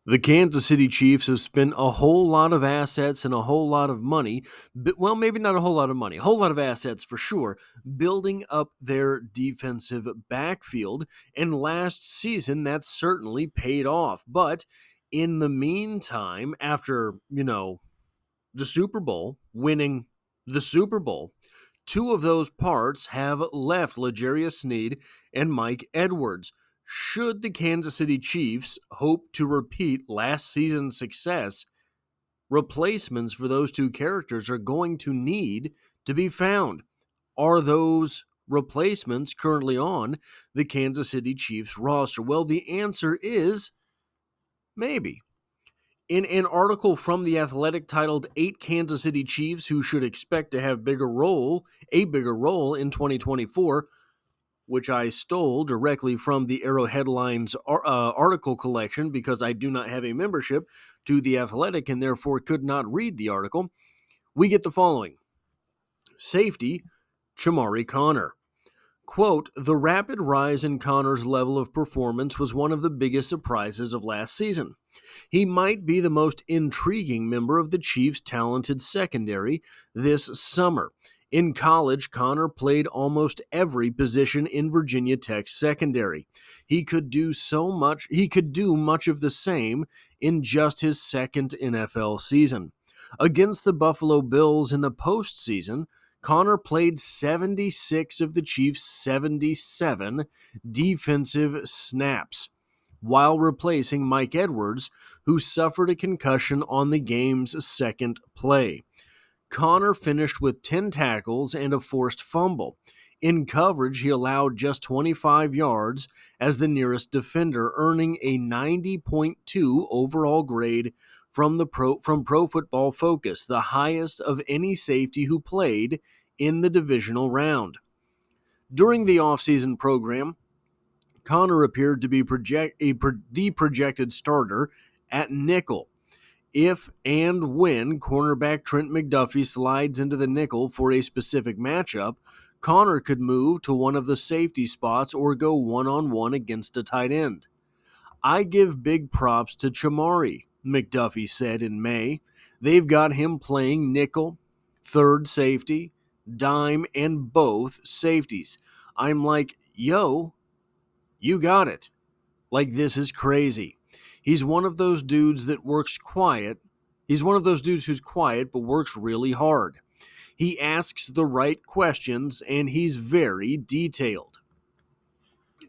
The Kansas City Chiefs have spent a whole lot of assets and a whole lot of money, well, maybe not a whole lot of money, a whole lot of assets for sure, building up their defensive backfield, and last season that certainly paid off. But in the meantime, after, the Super Bowl, winning the Super Bowl, two of those parts have left L'Jarius Sneed and Mike Edwards. Should the Kansas City Chiefs hope to repeat last season's success, replacements for those two characters are going to need to be found. Are those replacements currently on the Kansas City Chiefs roster? Well, the answer is maybe. In an article from The Athletic titled 8 Kansas City Chiefs Who Should Expect to Have a bigger role in 2024, which I stole directly from the Arrow Headlines article collection because I do not have a membership to The Athletic and therefore could not read the article, we get the following. Safety, Chamarri Conner. Quote, the rapid rise in Conner's level of performance was one of the biggest surprises of last season. He might be the most intriguing member of the Chiefs' talented secondary this summer. In college, Conner played almost every position in Virginia Tech's secondary. He could do much of the same in just his second NFL season. Against the Buffalo Bills in the postseason, Conner played 76 of the Chiefs' 77 defensive snaps, while replacing Mike Edwards, who suffered a concussion on the game's second play. Conner finished with 10 tackles and a forced fumble. In coverage, he allowed just 25 yards as the nearest defender, earning a 90.2 overall grade from Pro Football Focus, the highest of any safety who played in the divisional round. During the offseason program, Conner appeared to be the projected starter at nickel. If and when cornerback Trent McDuffie slides into the nickel for a specific matchup, Conner could move to one of the safety spots or go one-on-one against a tight end. I give big props to Chamarri, McDuffie said in May. They've got him playing nickel, third safety, dime, and both safeties. I'm like, yo, you got it. Like, this is crazy. He's one of those dudes that works quiet. He's one of those dudes who's quiet but works really hard. He asks the right questions, and he's very detailed.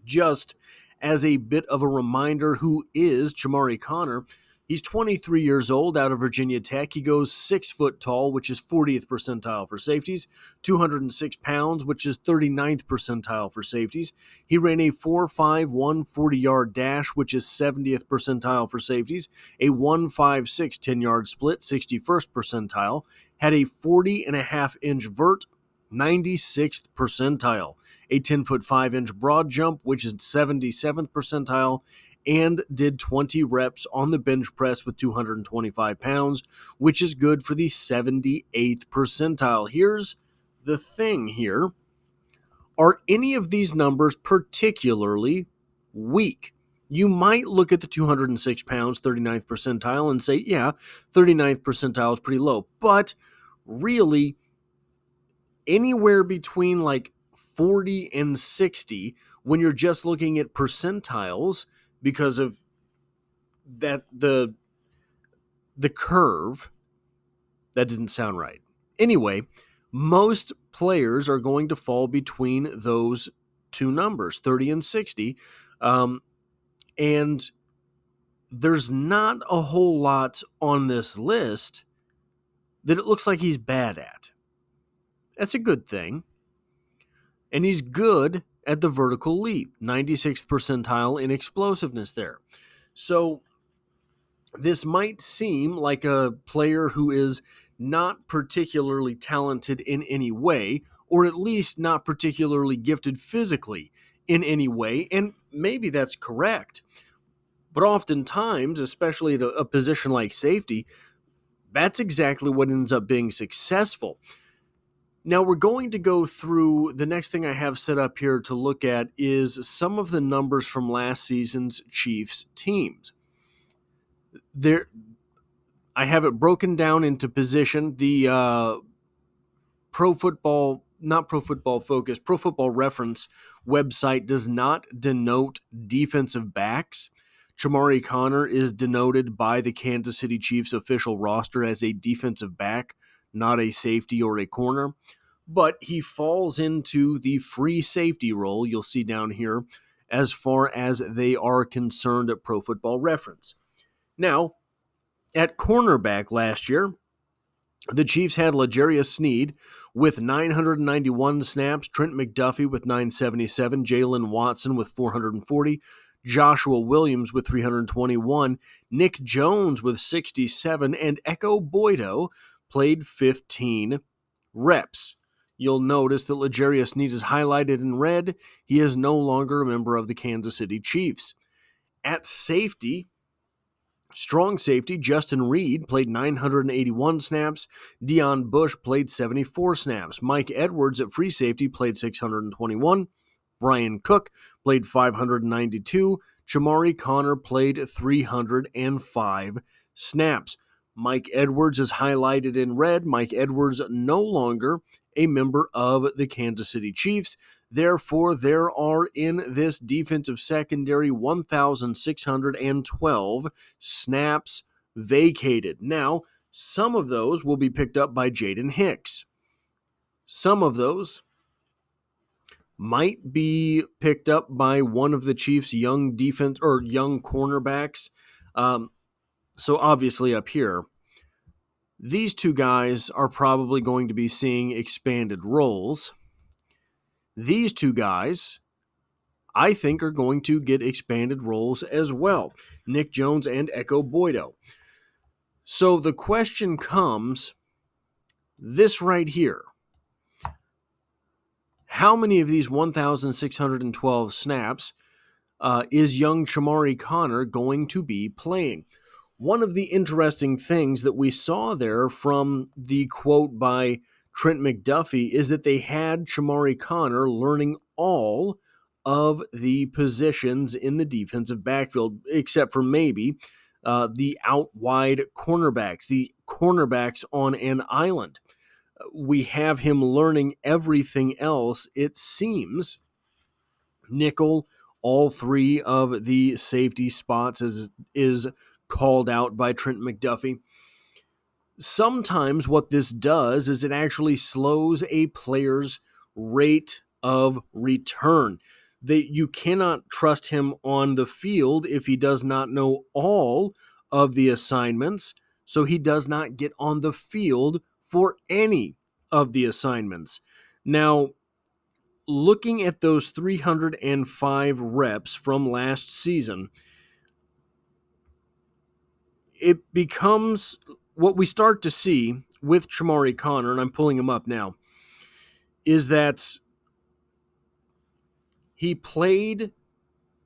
Just as a bit of a reminder, who is Chamarri Conner? He's 23 years old, out of Virginia Tech. He goes 6 foot tall, which is 40th percentile for safeties, 206 pounds, which is 39th percentile for safeties. He ran a 4.51 40-yard dash, which is 70th percentile for safeties, a 1.56 10-yard split, 61st percentile, had a 40.5-inch vert, 96th percentile, a 10-foot 5-inch broad jump, which is 77th percentile, and did 20 reps on the bench press with 225 pounds, which is good for the 78th percentile. Here's the thing here. Are any of these numbers particularly weak? You might look at the 206 pounds, 39th percentile, and say, yeah, 39th percentile is pretty low. But really, anywhere between like 40 and 60, when you're just looking at percentiles, because of that the curve, that didn't sound right. Anyway, most players are going to fall between those two numbers, 30 and 60, and there's not a whole lot on this list that it looks like he's bad at. That's a good thing. And he's good at the vertical leap, 96th percentile in explosiveness there. So this might seem like a player who is not particularly talented in any way, or at least not particularly gifted physically in any way, and maybe that's correct. But oftentimes, especially at a position like safety, that's exactly what ends up being successful. Now we're going to go through, the next thing I have set up here to look at is some of the numbers from last season's Chiefs teams. There, I have it broken down into position. The Pro Football, not Pro Football Focus, Pro Football Reference website does not denote defensive backs. Chamarri Conner is denoted by the Kansas City Chiefs official roster as a defensive back, not a safety or a corner. But he falls into the free safety role, you'll see down here, as far as they are concerned at Pro Football Reference. Now, at cornerback last year, the Chiefs had L'Jarius Sneed with 991 snaps, Trent McDuffie with 977, Jalen Watson with 440, Joshua Williams with 321, Nick Jones with 67, and Echo Boydo played 15 reps. You'll notice that L'Jarius Sneed is highlighted in red. He is no longer a member of the Kansas City Chiefs. At safety, strong safety, Justin Reed played 981 snaps. Deon Bush played 74 snaps. Mike Edwards at free safety played 621. Brian Cook played 592. Chamarri Conner played 305 snaps. Mike Edwards is highlighted in red. Mike Edwards no longer a member of the Kansas City Chiefs. Therefore, there are in this defensive secondary 1,612 snaps vacated. Now, some of those will be picked up by Jaden Hicks. Some of those might be picked up by one of the Chiefs' young defense or young cornerbacks. So obviously up here, these two guys are probably going to be seeing expanded roles. These two guys, I think, are going to get expanded roles as well. Nick Jones and Echo Boydo. So the question comes, this right here. How many of these 1,612 snaps is young Chamarri Conner going to be playing? One of the interesting things that we saw there from the quote by Trent McDuffie is that they had Chamarri Conner learning all of the positions in the defensive backfield, except for maybe the out-wide cornerbacks, the cornerbacks on an island. We have him learning everything else, it seems. Nickel, all three of the safety spots is called out by Trent McDuffie. Sometimes what this does is it actually slows a player's rate of return. You cannot trust him on the field if he does not know all of the assignments, so he does not get on the field for any of the assignments. Now, looking at those 305 reps from last season, it becomes what we start to see with Chamarri Conner, and I'm pulling him up now, is that he played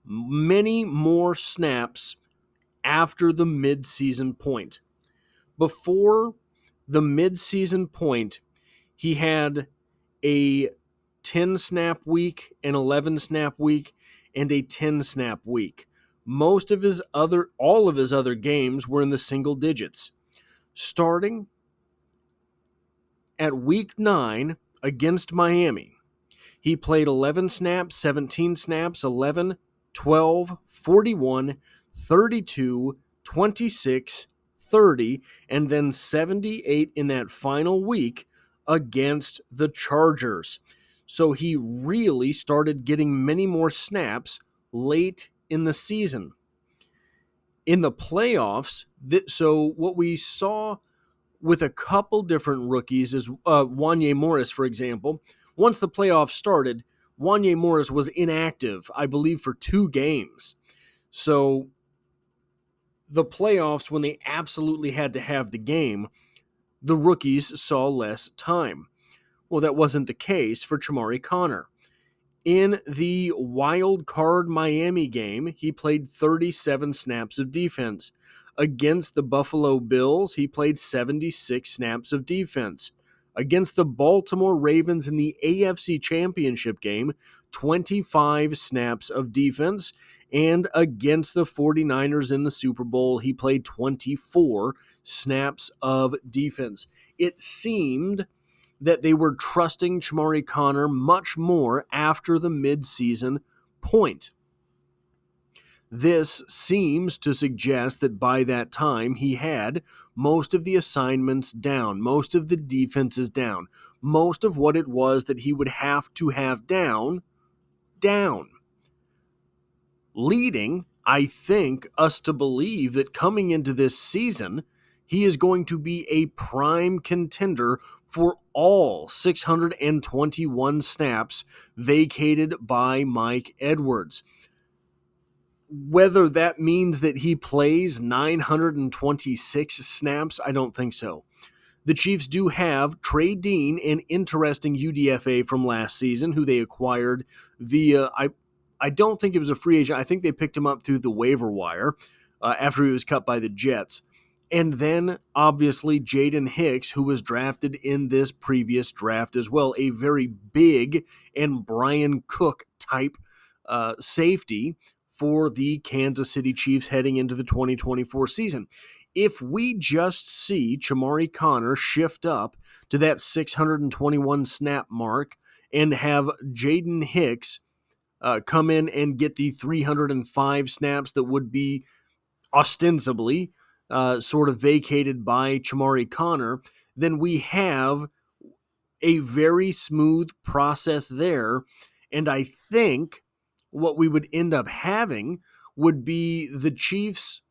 many more snaps after the midseason point. Before the midseason point, he had a 10-snap week, an 11-snap week, and a 10-snap week. All of his other games were in the single digits. Starting at week 9 against Miami, he played 11 snaps, 17 snaps, 11, 12, 41, 32, 26, 30, and then 78 in that final week against the Chargers. So he really started getting many more snaps late in the season. In the playoffs, so what we saw with a couple different rookies is Wanya Morris, for example. Once the playoffs started, Wanya Morris was inactive, I believe, for 2 games. So the playoffs, when they absolutely had to have the game, the rookies saw less time. Well, that wasn't the case for Chamarri Conner. In the wild card Miami game, he played 37 snaps of defense. Against the Buffalo Bills, he played 76 snaps of defense. Against the Baltimore Ravens in the AFC Championship game, 25 snaps of defense. And against the 49ers in the Super Bowl, he played 24 snaps of defense. It seemed that they were trusting Chamarri Conner much more after the midseason point. This seems to suggest that by that time he had most of the assignments down, most of the defenses down, most of what it was that he would have to have down. Leading, I think, us to believe that coming into this season, he is going to be a prime contender for all 621 snaps vacated by Mike Edwards. Whether that means that he plays 926 snaps, I don't think so. The Chiefs do have Trey Dean, an interesting UDFA from last season, who they acquired via, I don't think it was a free agent. I think they picked him up through the waiver wire after he was cut by the Jets. And then, obviously, Jaden Hicks, who was drafted in this previous draft as well, a very big and Brian Cook type safety for the Kansas City Chiefs heading into the 2024 season. If we just see Chamarri Conner shift up to that 621 snap mark and have Jaden Hicks come in and get the 305 snaps that would be ostensibly sort of vacated by Chamarri Conner, then we have a very smooth process there. And I think what we would end up having would be the Chiefs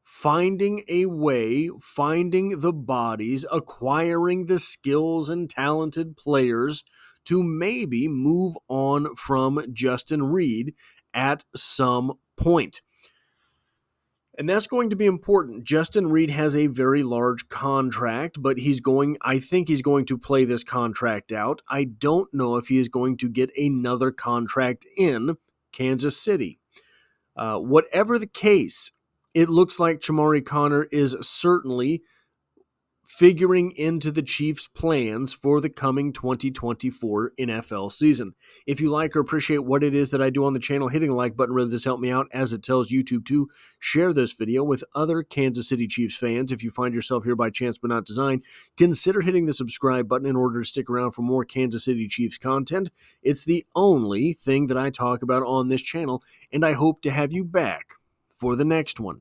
finding a way, finding the bodies, acquiring the skills and talented players to maybe move on from Justin Reid at some point. And that's going to be important. Justin Reid has a very large contract, but I think he's going to play this contract out. I don't know if he is going to get another contract in Kansas City. Whatever the case, it looks like Chamarri Conner is certainly figuring into the Chiefs' plans for the coming 2024 NFL season. If you like or appreciate what it is that I do on the channel, hitting the like button really does help me out, as it tells YouTube to share this video with other Kansas City Chiefs fans. If you find yourself here by chance but not design, consider hitting the subscribe button in order to stick around for more Kansas City Chiefs content. It's the only thing that I talk about on this channel, and I hope to have you back for the next one.